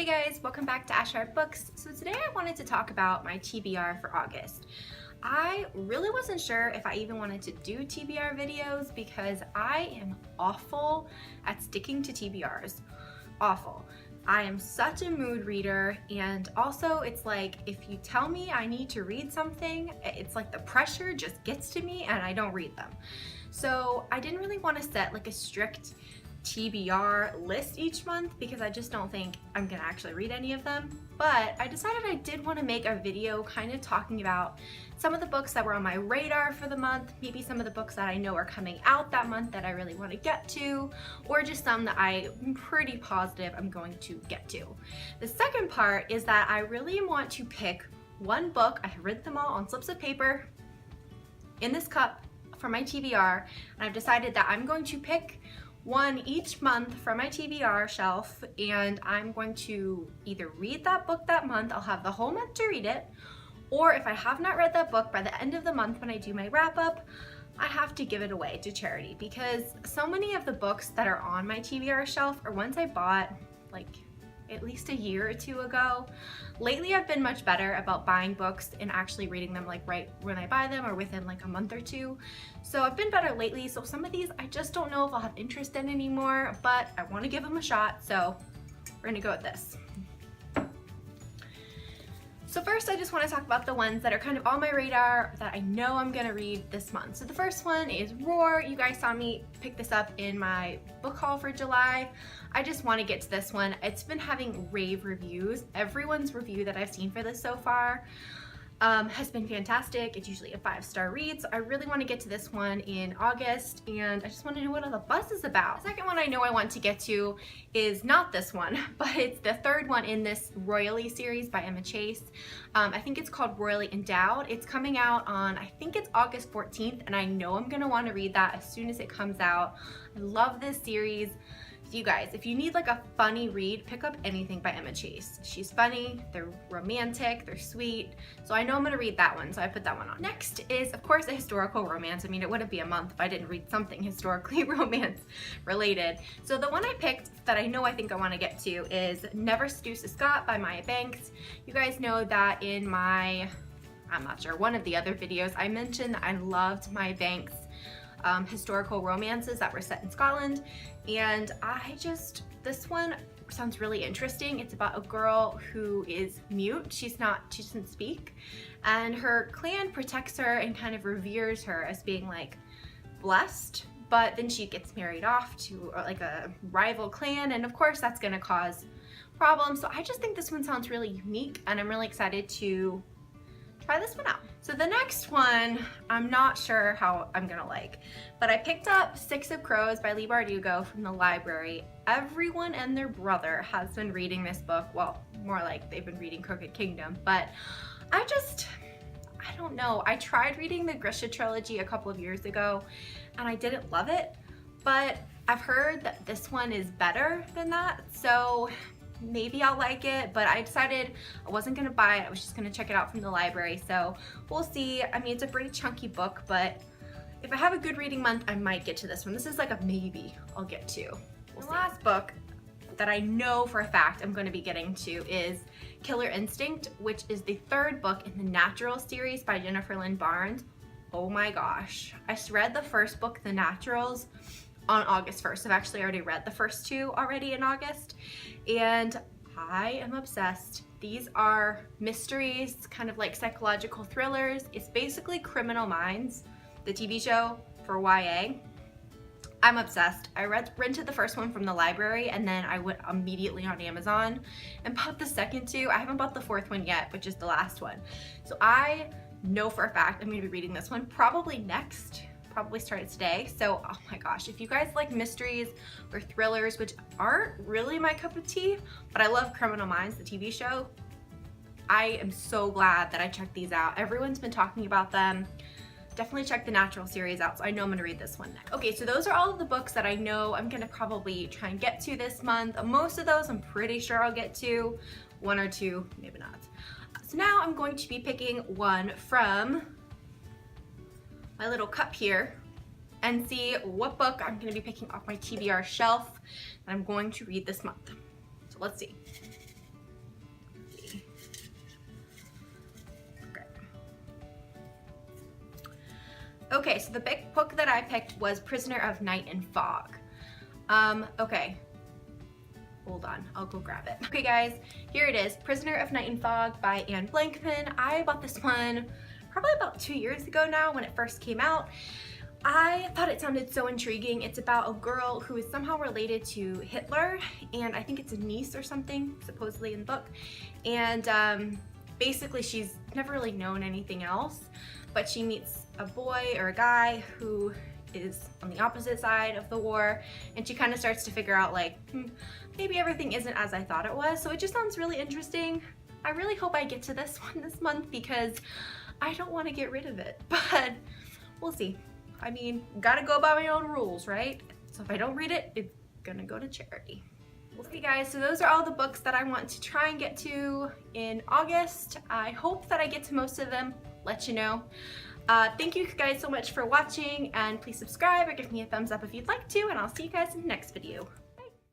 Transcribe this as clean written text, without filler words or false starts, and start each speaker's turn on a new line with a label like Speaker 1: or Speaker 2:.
Speaker 1: Hey guys, welcome back to Ashard Books. So today I wanted to talk about my TBR for August. I really wasn't sure if I even wanted to do TBR videos because I am awful at sticking to TBRs. Awful. I am such a mood reader, and also it's like if you tell me I need to read something, it's like the pressure just gets to me and I don't read them. So I didn't really want to set like a strict TBR list each month because I just don't think I'm gonna actually read any of them. But I decided I did want to make a video kind of talking about some of the books that were on my radar for the month, maybe some of the books that I know are coming out that month that I really want to get to, or just some that I'm pretty positive I'm going to get to. The second part is that I really want to pick one book. I have written them all on slips of paper in this cup for my TBR, and I've decided that I'm going to pick one each month from my TBR shelf, and I'm going to either read that book that month, I'll have the whole month to read it, or if I have not read that book by the end of the month when I do my wrap up, I have to give it away to charity, because so many of the books that are on my TBR shelf are ones I bought like at least a year or two ago. Lately I've been much better about buying books and actually reading them like right when I buy them or within like a month or two. So I've been better lately, so some of these I just don't know if I'll have interest in anymore, but I want to give them a shot, so we're gonna go with this. So first I just want to talk about the ones that are kind of on my radar that I know I'm gonna read this month. So the first one is Roar. You guys saw me pick this up in my book haul for July. I just want to get to this one. It's been having rave reviews. Everyone's review that I've seen for this so far has been fantastic. It's usually a 5-star read, so I really want to get to this one in August, and I just want to know what all the buzz is about. The second one I know I want to get to is not this one, but it's the third one in this Royally series by Emma Chase. I think it's called Royally Endowed. It's coming out on, I think it's August 14th, and I know I'm going to want to read that as soon as it comes out. I love this series. You guys, if you need like a funny read, pick up anything by Emma Chase. She's funny, they're romantic, they're sweet. So I know I'm gonna read that one, so I put that one on. Next is, of course, a historical romance. I mean, it wouldn't be a month if I didn't read something historically romance related. So the one I picked that I know I think I wanna get to is Never Seduce a Scot by Maya Banks. You guys know that in my, I'm not sure, one of the other videos, I mentioned that I loved Maya Banks' historical romances that were set in Scotland, and this one sounds really interesting. It's about a girl who is mute. She doesn't speak, and her clan protects her and kind of reveres her as being like blessed, but then she gets married off to like a rival clan, and of course that's gonna cause problems. So I just think this one sounds really unique, and I'm really excited to try this one out. So the next one, I'm not sure how I'm gonna like, but I picked up Six of Crows by Leigh Bardugo from the library. Everyone and their brother has been reading this book. Well, more like they've been reading Crooked Kingdom, but I don't know. I tried reading the Grisha trilogy a couple of years ago and I didn't love it, but I've heard that this one is better than that, so maybe I'll like it, but I decided I wasn't gonna buy it. I was just gonna check it out from the library, so we'll see. I mean, it's a pretty chunky book, but if I have a good reading month, I might get to this one. This is like a maybe I'll get to. The last book that I know for a fact I'm gonna be getting to is Killer Instinct, which is the third book in the Natural series by Jennifer Lynn Barnes. Oh my gosh. I read the first book, The Naturals, on August 1st. I've actually already read the first two already in August, and I am obsessed. These are mysteries, kind of like psychological thrillers. It's basically Criminal Minds, the TV show for YA. I'm obsessed. I rented the first one from the library, and then I went immediately on Amazon and bought the second two. I haven't bought the fourth one yet, which is the last one. So I know for a fact I'm gonna be reading this one probably next. Probably started today. So, oh my gosh, if you guys like mysteries or thrillers, which aren't really my cup of tea, but I love Criminal Minds, the TV show, I am so glad that I checked these out. Everyone's been talking about them. Definitely check the Natural series out, so I know I'm gonna read this one next. Okay, so those are all of the books that I know I'm gonna probably try and get to this month. Most of those I'm pretty sure I'll get to. One or two, maybe not. So now I'm going to be picking one from my little cup here and see what book I'm going to be picking off my TBR shelf that I'm going to read this month. So let's see. Okay, so the big book that I picked was Prisoner of Night and Fog. Okay. Hold on, I'll go grab it. Okay guys, here it is, Prisoner of Night and Fog by Anne Blankman. I bought this one probably about 2 years ago now when it first came out. I thought it sounded so intriguing. It's about a girl who is somehow related to Hitler, and I think it's a niece or something, supposedly in the book. And basically she's never really known anything else, but she meets a boy or a guy who is on the opposite side of the war, and she kind of starts to figure out like, maybe everything isn't as I thought it was. So it just sounds really interesting. I really hope I get to this one this month because I don't want to get rid of it, but we'll see. I mean, gotta go by my own rules, right? So if I don't read it, it's gonna go to charity. We'll see guys, so those are all the books that I want to try and get to in August. I hope that I get to most of them, let you know. Thank you guys so much for watching, and please subscribe or give me a thumbs up if you'd like to, and I'll see you guys in the next video.